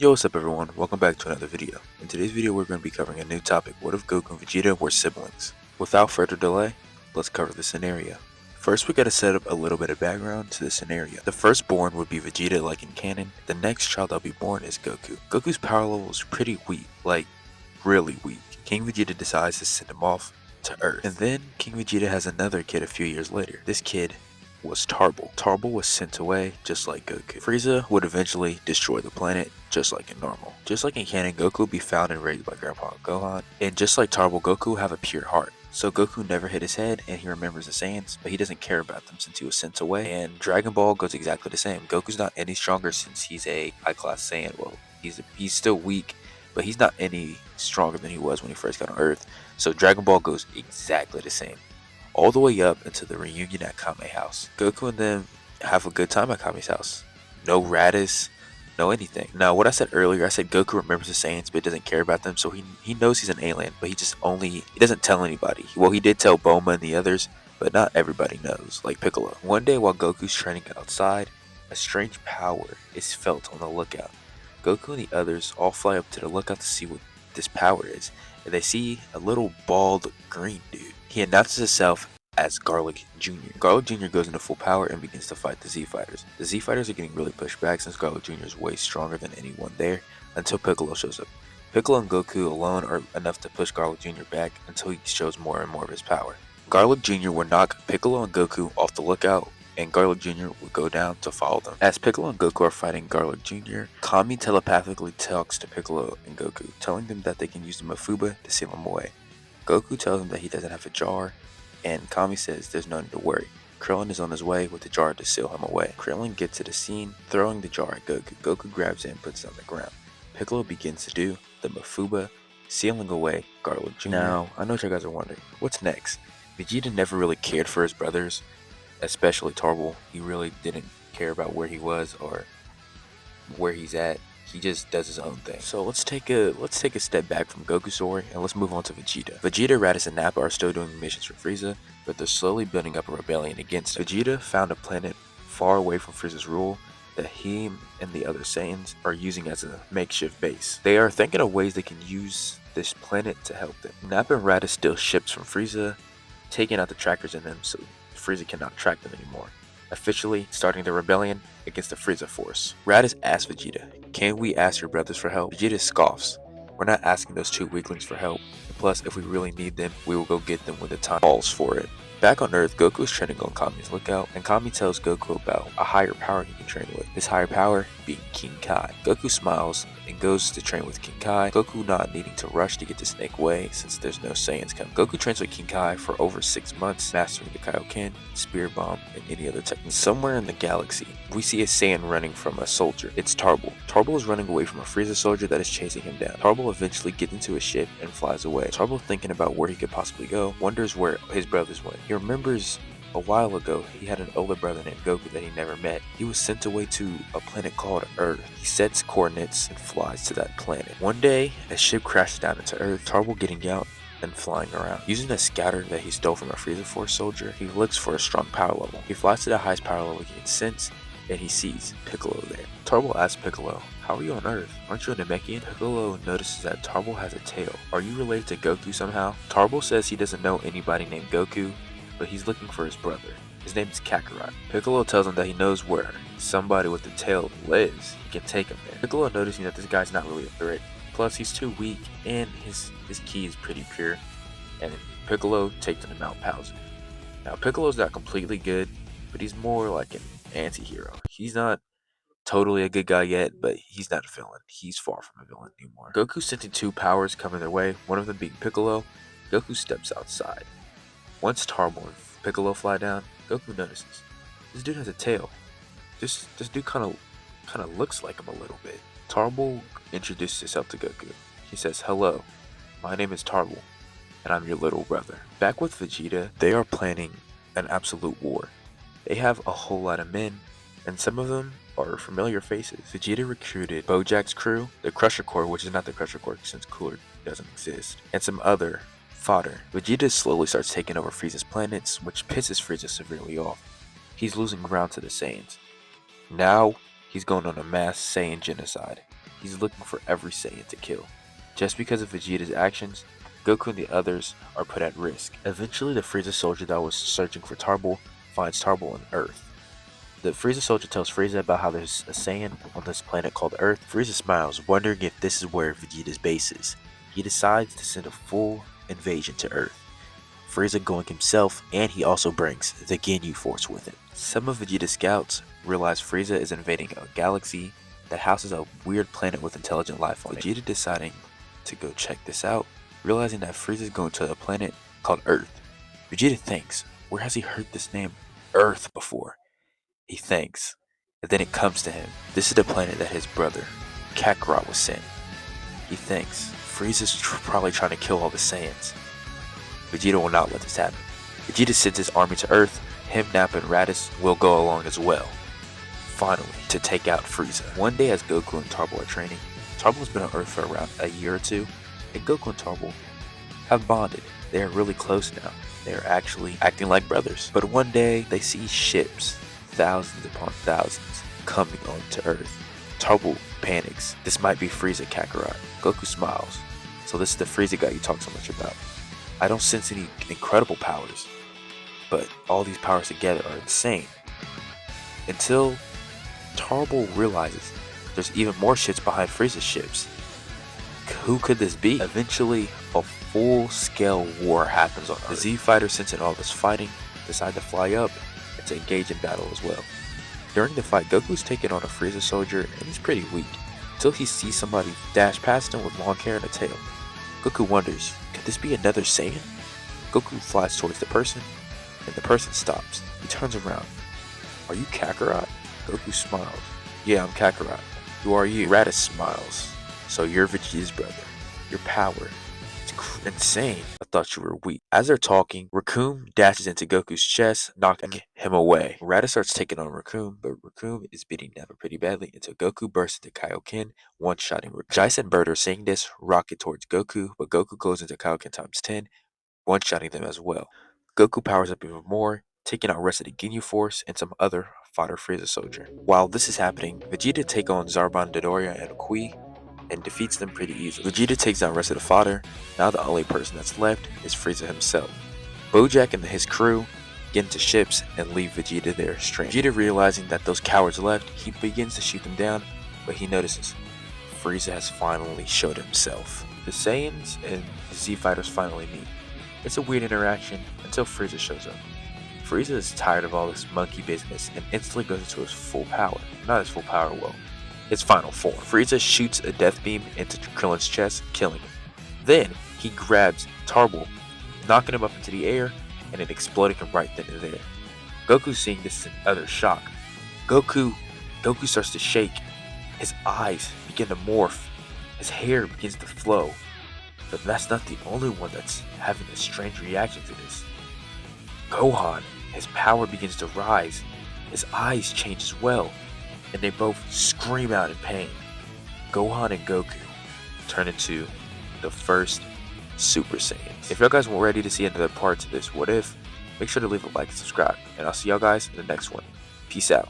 Yo, what's up everyone? Welcome back to another video. In today's video we're going to be covering a new topic. What if Goku and Vegeta were siblings? Without further delay, let's cover the scenario. First we gotta set up a little bit of background to the scenario. The firstborn would be Vegeta like in canon. The next child that'll be born is Goku. Goku's power level is pretty weak, like really weak. King Vegeta decides to send him off to Earth. And then King Vegeta has another kid a few years later. This kid was Tarble. Tarble was sent away just like Goku. Frieza would eventually destroy the planet just like in normal. Just like in canon, Goku would be found and raised by Grandpa Gohan. And just like Tarble, Goku would have a pure heart. So Goku never hit his head and he remembers the Saiyans, but he doesn't care about them since he was sent away. And Dragon Ball goes exactly the same. Goku's not any stronger since he's a high class Saiyan. Well, he's still weak, but he's not any stronger than he was when he first got on Earth. So Dragon Ball goes exactly the same, all the way up into the reunion at Kame house. Goku and them have a good time at Kame's house. No Raditz, no anything. Now, what I said earlier, I said Goku remembers the Saiyans but doesn't care about them, so he knows he's an alien, but he doesn't tell anybody. Well, he did tell Bulma and the others, but not everybody knows, like Piccolo. One day while Goku's training outside, a strange power is felt on the lookout. Goku and the others all fly up to the lookout to see what this power is, and they see a little bald green dude. He announces himself as Garlic Jr. Garlic Jr. goes into full power and begins to fight the Z Fighters. The Z Fighters are getting really pushed back since Garlic Jr. is way stronger than anyone there until Piccolo shows up. Piccolo and Goku alone are enough to push Garlic Jr. back until he shows more and more of his power. Garlic Jr. would knock Piccolo and Goku off the lookout, and Garlic Jr. would go down to follow them. As Piccolo and Goku are fighting Garlic Jr., Kami telepathically talks to Piccolo and Goku, telling them that they can use the Mafuba to seal him away. Goku tells him that he doesn't have a jar, and Kami says there's no need to worry. Krillin is on his way with the jar to seal him away. Krillin gets to the scene, throwing the jar at Goku. Goku grabs it and puts it on the ground. Piccolo begins to do the Mafuba, sealing away Garlic Jr. Now, I know what you guys are wondering, what's next? Vegeta never really cared for his brothers, especially Tarble. He really didn't care about where he was or where he's at. He just does his own thing. So let's take a step back from Goku's story and let's move on to Vegeta. Vegeta, Raditz, and Nappa are still doing missions for Frieza, but they're slowly building up a rebellion against him. Vegeta found a planet far away from Frieza's rule that he and the other Saiyans are using as a makeshift base. They are thinking of ways they can use this planet to help them. Nappa and Raditz steal ships from Frieza, taking out the trackers in them so Frieza cannot track them anymore, officially starting the rebellion against the Frieza force. Raditz asks Vegeta, "Can we ask your brothers for help?" Vegeta scoffs, "We're not asking those two weaklings for help, and plus if we really need them, we will go get them when the time calls for it." Back on Earth, Goku is training on Kami's lookout, and Kami tells Goku about a higher power he can train with. This higher power being King Kai. Goku smiles and goes to train with King Kai, Goku not needing to rush to get to Snake Way since there's no Saiyans coming. Goku trains with King Kai for over 6 months, mastering the Kaioken, Spear Bomb, and any other technique. Somewhere in the galaxy, we see a Saiyan running from a soldier. It's Tarble. Tarble is running away from a Frieza soldier that is chasing him down. Tarble eventually gets into a ship and flies away. Tarble, thinking about where he could possibly go, wonders where his brothers went. He remembers a while ago, he had an older brother named Goku that he never met. He was sent away to a planet called Earth. He sets coordinates and flies to that planet. One day, a ship crashes down into Earth, Tarble getting out and flying around. Using a scouter that he stole from a Frieza Force soldier, he looks for a strong power level. He flies to the highest power level he can sense, and he sees Piccolo there. Tarble asks Piccolo, "How are you on Earth? Aren't you a Namekian?" Piccolo notices that Tarble has a tail. "Are you related to Goku somehow?" Tarble says he doesn't know anybody named Goku, but he's looking for his brother. His name is Kakarot. Piccolo tells him that he knows where somebody with the tail lives. He can take him there. Piccolo, noticing that this guy's not really a threat, plus he's too weak and his ki is pretty pure, and Piccolo takes him to Mount Bowser. Now Piccolo's not completely good, but he's more like an anti-hero. He's not totally a good guy yet, but he's not a villain. He's far from a villain anymore. Goku's sensing two powers coming their way, one of them being Piccolo. Goku steps outside. Once Tarble and Piccolo fly down, Goku notices this dude has a tail. This dude kind of looks like him a little bit. Tarble introduces himself to Goku. He says, "Hello, my name is Tarble, and I'm your little brother." Back with Vegeta, they are planning an absolute war. They have a whole lot of men, and some of them are familiar faces. Vegeta recruited Bojack's crew, the Crusher Corps, which is not the Crusher Corps since Cooler doesn't exist, and some other fodder. Vegeta slowly starts taking over Frieza's planets, which pisses Frieza severely off. He's losing ground to the Saiyans. Now, he's going on a mass Saiyan genocide. He's looking for every Saiyan to kill. Just because of Vegeta's actions, Goku and the others are put at risk. Eventually, the Frieza soldier that was searching for Tarble finds Tarble on Earth. The Frieza soldier tells Frieza about how there's a Saiyan on this planet called Earth. Frieza smiles, wondering if this is where Vegeta's base is. He decides to send a full invasion to Earth. Frieza going himself, and he also brings the Ginyu Force with him. Some of Vegeta's scouts realize Frieza is invading a galaxy that houses a weird planet with intelligent life on it. Vegeta deciding to go check this out, realizing that Frieza is going to a planet called Earth. Vegeta thinks, where has he heard this name Earth before? He thinks, and then it comes to him. This is the planet that his brother, Kakarot, was sent. He thinks, Frieza's probably trying to kill all the Saiyans. Vegeta will not let this happen. Vegeta sends his army to Earth. Him, Nappa, and Raditz will go along as well. Finally, to take out Frieza. One day as Goku and Tarble are training, Tarble's been on Earth for around a year or two, and Goku and Tarble have bonded. They are really close now. They are actually acting like brothers. But one day, they see ships, thousands upon thousands, coming onto Earth. Tarble panics. This might be Frieza Kakarot. Goku smiles. So this is the Frieza guy you talk so much about. I don't sense any incredible powers, but all these powers together are insane. Until Tarble realizes there's even more ships behind Frieza's ships. Who could this be? Eventually, a full-scale war happens on Earth. The Z fighters, sensing all this fighting, decide to fly up and to engage in battle as well. During the fight, Goku's taken on a Frieza soldier and he's pretty weak, until he sees somebody dash past him with long hair and a tail. Goku wonders, could this be another Saiyan? Goku flies towards the person, and the person stops. He turns around. Are you Kakarot? Goku smiles. Yeah, I'm Kakarot. Who are you? Raditz smiles. So you're Vegeta's brother. Your power. It's insane. I thought you were weak. As they're talking, Raccoon dashes into Goku's chest, knocking him away. Raditz starts taking on Raccoon, but Raccoon is beating Nappa pretty badly until Goku bursts into Kaioken, one-shotting Raccoon. Jeice and Bert are seeing this, rocket towards Goku, but Goku goes into Kaioken times 10, one-shotting them as well. Goku powers up even more, taking out rest of the Ginyu Force and some other fodder Frieza soldier. While this is happening, Vegeta take on Zarbon, Dodoria, and Kui, and defeats them pretty easily. Vegeta takes down rest of the fodder. Now the only person that's left is Frieza himself. Bojack and his crew get into ships and leave Vegeta there stranded. Vegeta, realizing that those cowards left, he begins to shoot them down, but he notices Frieza has finally showed himself. The Saiyans and the Z fighters finally meet. It's a weird interaction until Frieza shows up. Frieza is tired of all this monkey business and instantly goes into his full power. Not his full power, well, his final form. Frieza shoots a death beam into Krillin's chest, killing him. Then he grabs Tarble, knocking him up into the air and then exploding him right then and there. Goku, seeing this, is in utter shock. Goku starts to shake. His eyes begin to morph. His hair begins to flow. But that's not the only one that's having a strange reaction to this. Gohan, his power begins to rise. His eyes change as well, and they both scream out in pain. Gohan and Goku turn into the first Super Saiyans. If y'all guys weren't ready to see another part to this What If, make sure to leave a like and subscribe, and I'll see y'all guys in the next one. Peace out.